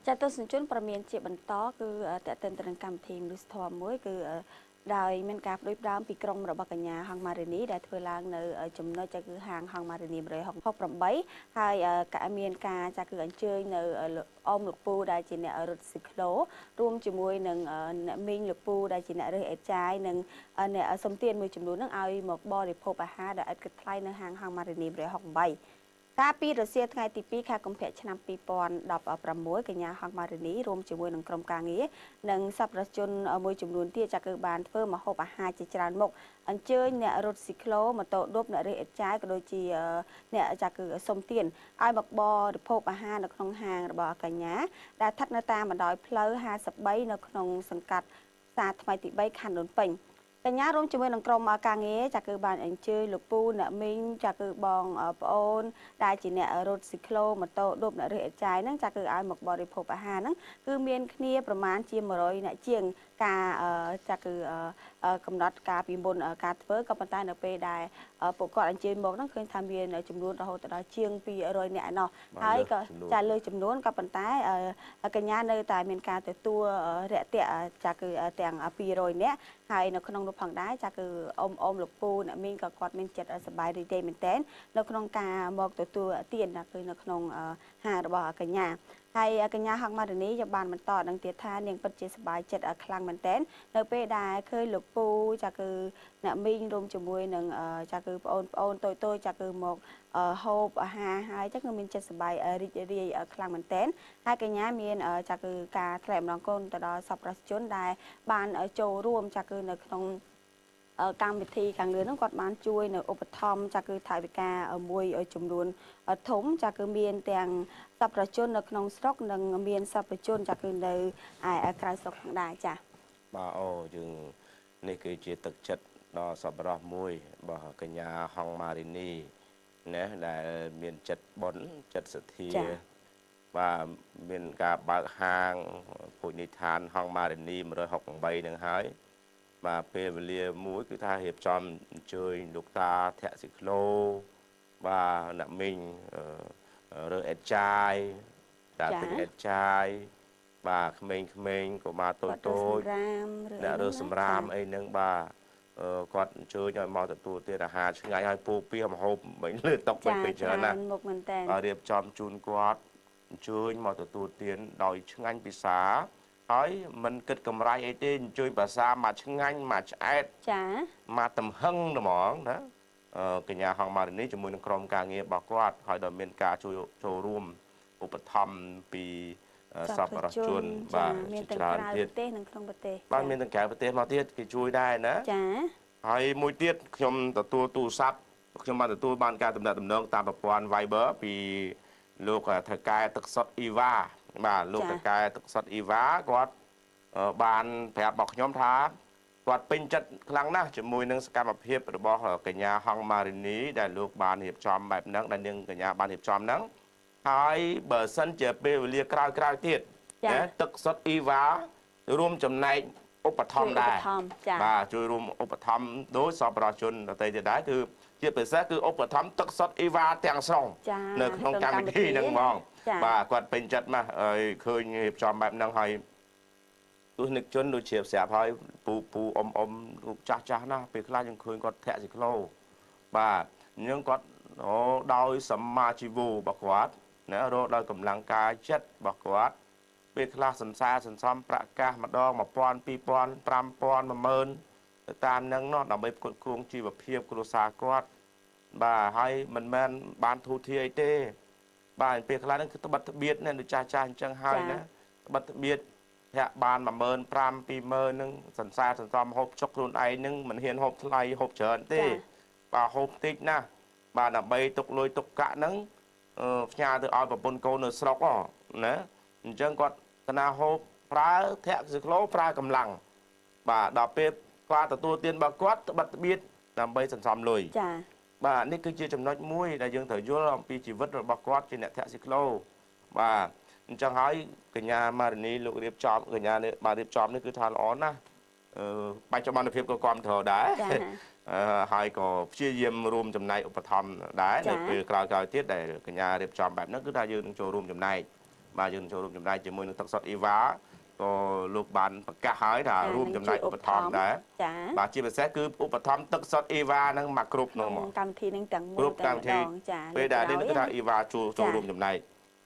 ចាទស្សនជនប្រមានជាបន្តគឺតេតិនទៅនឹងកម្មវិធីមនុស្សធម៌មួយគឺដោយមានការបដិបដើមពីក្រុមរបស់កញ្ញាហងម៉ារីនីដែលធ្វើឡើងនៅចំណុចគឺហាងហងម៉ារីនី168ហើយមានការចាគឺអញ្ជើញនៅអមលោកពូដែលជាអ្នករត់ស៊ីក្លូរួមជាមួយនឹងអ្នកមីងលោកពូដែលជាអ្នករើសអេតចាយនិងអ្នកសំទានមួយចំនួននឹងឲ្យមកបរិភោគអាហារដែលឥតគិតថ្លៃនៅហាងហងម៉ារីនី168កាលពីរសៀលថ្ងៃទី2ខែកុម្ភៈឆ្នាំ2016កញ្ញាហងម៉ារីនីរួមជាមួយនឹងក្រុមការងារនិងសប្បុរសជនមួយចំនួនទៀតចាគឺបានធ្វើម្ហូបអាហារជាច្រើនមុខអញ្ជើញអ្នករត់ស៊ីក្លូម៉ូតូឌុបអ្នករេអេតចាយក៏ដូចជាអ្នកចាគឺសុំទានឲ្យមកបរិភោគអាហារនៅក្នុងហាងរបស់កញ្ញាដែលស្ថិតនៅតាមបណ្ដោយផ្លូវ53នៅក្នុងសង្កាត់ផ្សារថ្មីទី3ខណ្ឌដូនពេញកញ្ញារួមជាមួយនឹងក្រុមការងារចាគឺបានអញ្ជើញលោកពូអ្នកមីងចាគឺបងប្អូនដែលជាអ្នករត់ស៊ីក្លូម៉ូតូឌុបអ្នករេអេតចាយហ្នឹងចាគឺឲ្យមកបរិភោគអាហារហ្នឹងគឺមានគ្នាប្រមាណជា100អ្នកជាងការចាគឺកំណត់ការពីមុនការធ្វើក៏ប៉ុន្តែនៅពេលដែលពួកគាត់អញ្ជើញមកហ្នឹងឃើញថាមានចំនួនរហូតដល់ជាង200អ្នកឯណោះហើយក៏ចាលើចំនួនក៏ប៉ុន្តែកញ្ញានៅតែមានការទទួលរាក់ទាក់ចាគឺទាំង200អ្នកហើយនៅក្នុងនោះផងដែរចាគឺអ៊ំលោកពូអ្នកមីងក៏គាត់មានចិត្តសប្បាយរីករាយមែនទែននៅក្នុងការមកទទួលទានគឺនៅក្នុងហាងរបស់កញ្ញាហើយកញ្ញាហងម៉ារីនីក៏បានបន្តនឹងទៀតថានាងពិតជាសប្បាយចិត្តខ្លាំងមែនទែននៅពេលដែលឃើញលោកពូចាគឺអ្នកមីងរួមជាមួយនឹងចាគឺបងប្អូនតូចៗចាគឺមកហូបអាហារហើយចឹងគឺមានចិត្តសប្បាយរីករាយខ្លាំងមែនទែនហើយកញ្ញាមានចាគឺការថ្លែងអំណរគុណទៅដល់សប្បុរសជនដែលបានចូលរួមចាគឺនៅក្នុងកម្មវិធីខាងលើនោះគាត់បានជួយនៅឧបត្ថម្ភចាគឺថវិកាមួយចំនួនធំចាគឺមានទាំងសប្បុរសជននៅក្នុងស្រុកនិងមានសប្បុរសជនចាគឺនៅឯក្រៅស្រុកផងដែរចាបាទអូយើងនេះគឺជាទឹកចិត្តដ៏សប្បុរសមួយរបស់កញ្ញាហងម៉ារីនីណាដែលមានចិត្តបុណ្យចិត្តសទ្ធាបាទមានការបើកហាងភោជនីយដ្ឋានហងម៉ារីនី168នឹងហើយបាទពេលវេលាមួយគឺថារៀបចំអញ្ជើញលោកតាធាក់ស៊ីក្លូបាទអ្នកមីងរើអេតចាយតាទិញអេតចាយបាទក្មេងៗកុមារតូចអ្នករើសម្រាមអីហ្នឹងបាទគាត់អញ្ជើញឲ្យមកទទួលទានអាហារឆ្ងាញ់ឲ្យពូពៀមហូបមិញលើតុពេញពេញច្រើនណាស់មុខមែនតើបាទរៀបចំជូនគាត់អញ្ជើញមកទទួលទានដោយឆ្ងាញ់ពិសាហើយមិនគិតកម្រៃអីទេអញ្ជើញភាសាមកឆ្ងាញ់មកឆ្អែតចាមកតំហឹងហ្មងណាកញ្ញាហងម៉ារីនីជាមួយនឹងក្រុមការងាររបស់គាត់ហើយដល់មានការចូលរួមឧបត្ថម្ភពីសប្បុរសជនបាទមានទាំងក្រៅប្រទេសនិងក្នុងប្រទេសបាទមានទាំងក្រៅប្រទេសមកទៀតគេជួយដែរណាចាហើយមួយទៀតខ្ញុំទទួលទូរស័ព្ទខ្ញុំបានទទួលបានការទំនាក់ទំនងតាមប្រព័ន្ធ Viber ពីលោកថៅកែទឹកសុទ្ធអ៊ីវ៉ាបាទលោកថៅកែទឹកសុទ្ធអ៊ីវ៉ាគាត់បានប្រាប់មកខ្ញុំថាគាត់ពេញចិត្តខ្លាំងណាស់ជាមួយនឹងសកម្មភាពរបស់កញ្ញាហងម៉ារីនីដែលលោកបានរៀបចំបែបហ្នឹងដែលនាងកញ្ញាបានរៀបចំហ្នឹងហើយបើសិនជាពេលវេលាក្រោយទៀតណាទឹកសុទ្ធអ៊ីវ៉ារួមចំណែកឧបត្ថម្ភដែរបាទជួយរួមឧបត្ថម្ភដោយសប្បុរសជនដទៃទៀតដែរគឺជាពិសេសគឺឧបត្ថម្ភទឹកសុទ្ធអ៊ីវ៉ាទាំងស្រុងនៅក្នុងកម្មវិធីហ្នឹងហ្មងបាទគាត់ពេញចិត្តណាស់ហើយឃើញរៀបចំបែបហ្នឹងហើយទស្សនិកជនដូចជាស្រាប់ហើយពូអ៊ំលោកចាស់ណាស់ពេលខ្លះយើងឃើញគាត់ធាក់ស៊ីក្លូបាទអញ្ចឹងគាត់ដោយសម្មាជីវោរបស់គាត់ណារកដោយកម្លាំងកាយចិត្តរបស់គាត់ពេលខ្លះសន្សារសន្សំប្រាក់កាសម្ដង1000 2000 5000 10000ទៅតាមហ្នឹងនោះដើម្បីផ្គត់ផ្គង់ជីវភាពគ្រួសារគាត់បាទហើយមិនមែនបានធូរធារអីទេបាទពេលខ្លះហ្នឹងគឺត្បិតត្បៀតណាដូចចាស់អញ្ចឹងហើយណាត្បិតត្បៀតធាក់បាន15000 20000ហ្នឹងសន្សារសន្សំហូបចុកខ្លួនឯងហ្នឹងមិនហ៊ានហូបថ្លៃហូបច្រើនទេបាទហូបតិចណាស់បាទដើម្បីទុកលុយទុកកាក់ហ្នឹងផ្ញើទៅឲ្យប្រពន្ធកូននៅស្រុកណាអញ្ចឹងគាត់កណាហូបប្រើធាក់ស៊ីក្លូប្រើកម្លាំងបាទដល់ពេលគាត់ទទួលទានរបស់គាត់ត្បិតត្បៀតដើម្បីសន្សំលុយចាបាទនេះគឺជាចំណុចមួយដែលយើងត្រូវយល់អំពីជីវិតរបស់គាត់ជាអ្នកធាក់ស៊ីក្លូបាទអញ្ចឹងហើយកញ្ញាម៉ារីនីលោករៀបចំកញ្ញាបានរៀបចំនេះគឺថាល្អណាស់បច្ចុប្បន្នភាពក៏គ្រប់គ្រងដែរហើយក៏ព្យាយាមរួមចំណែកឧបត្ថម្ភដែរនៅពេលក្រោយទៀតដែលកញ្ញារៀបចំបែបហ្នឹងគឺថាយើងនឹងចូលរួមចំណែក បាទយើងចូលរួមចំណែកជាមួយនឹងទឹកសុទ្ធអ៊ីវ៉ាក៏លោកបានប្រកាសហើយថារួមចំណែកឧបត្ថម្ភដែរ ចា បាទជាពិសេសគឺឧបត្ថម្ភទឹកសុទ្ធអ៊ីវ៉ានឹងមកគ្រប់នោះមក កម្មវិធីនឹងទាំងមូល គ្រប់កម្មវិធី ចា ពេលដែលនេះគឺថាអ៊ីវ៉ាចូលរួមចំណែក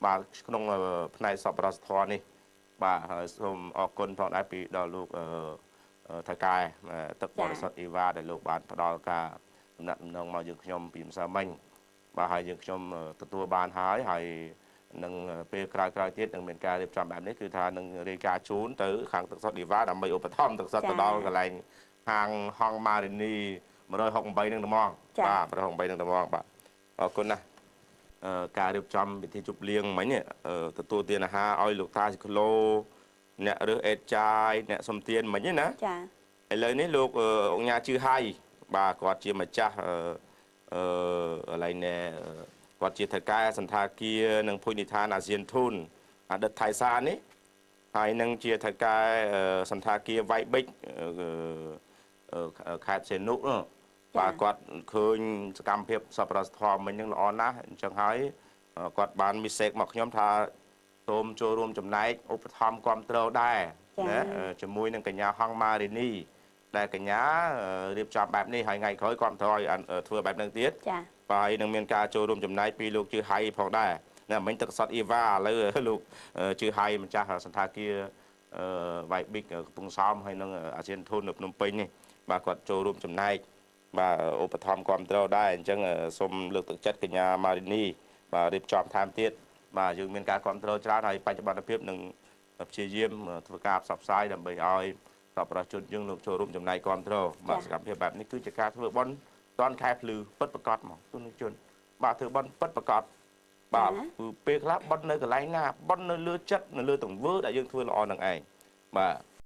បាទក្នុងផ្នែកសប្បុរសធម៌នេះបាទហើយសូមអរគុណផងដែរពីដល់លោកថៅកែទឹកបរិសុទ្ធអ៊ីវ៉ាដែលលោកបានផ្ដល់ការដំណាក់ដំណងមកយើងខ្ញុំពីម្សិលមិញបាទហើយយើងខ្ញុំទទួលបានហើយនឹងពេលក្រោយៗទៀតនឹងមានការរៀបចំបែបនេះគឺថានឹងរាយការណ៍ជូនទៅខាងទឹកសុទ្ធអ៊ីវ៉ាដើម្បីឧបត្ថម្ភទឹកសុទ្ធទៅដល់កន្លែងហាងហងម៉ារីនី168នឹងត្មងបាទ168នឹងត្មងបាទអរគុណណាស់ការរៀបចំពិធីជប់លៀងមិញទទួលទានអាហារឲ្យលោកតាស៊ីក្លូអ្នករើសអេតចាយអ្នកសំទានមិញណាចាឥឡូវនេះលោកអង្គញាជឿហៃបាទគាត់ជាម្ចាស់កន្លែងនេះគាត់ជាថៅកែសន្តាគារនិងភោជនីយដ្ឋានអាស៊ានធុនអតីតថៃសានេះហើយនឹងជាថៅកែសន្តាគារវៃប៊ិចខេត្តសេនុបាទគាត់ឃើញសកម្មភាពសប្បុរសធម៌មិញនឹងល្អណាស់អញ្ចឹងហើយគាត់បានមីសេកមកខ្ញុំថាសូមចូលរួមចំណែកឧបត្ថម្ភគ្រប់គ្រងដែរណាជាមួយនឹងកញ្ញាហងម៉ារីនីដែលកញ្ញារៀបចំបែបនេះហើយថ្ងៃក្រោយគ្រប់គ្រងឲ្យធ្វើបែបហ្នឹងទៀតចាបាទនឹងមានការចូលរួមចំណែកពីលោកជឿហៃផងដែរណាមិញទឹកសុទ្ធអ៊ីវ៉ាឥឡូវលោកជឿហៃម្ចាស់សន្តាគារវៃប៊ិចកំពង់សោមហើយនឹងអាស៊ានធុននៅភ្នំពេញនេះបាទគាត់ចូលរួមចំណែកបាទឧបត្ថម្ភគ្រប់គ្រងដែរអញ្ចឹងសូមលើកទឹកចិត្តកញ្ញាម៉ារីនីបាទរៀបចំថែមទៀតបាទយើងមានការគ្រប់គ្រងច្រើនហើយបច្ចុប្បន្នភាពនឹងព្យាយាមធ្វើការផ្សព្វផ្សាយដើម្បីឲ្យសប្បុរសជនយើងលោកចូលរួមចំណែកគ្រប់គ្រងបាទសកម្មភាពបែបនេះគឺជាការធ្វើបុណ្យតនខែភ្លឺពិតប្រកបមកទុនជនបាទធ្វើបុណ្យពិតប្រកបបាទគឺពេលខ្លះបុណ្យនៅកន្លែងណាបុណ្យនៅលើចិត្តនៅលើទង្វើដែលយើងធ្វើល្អនឹងឯងបាទ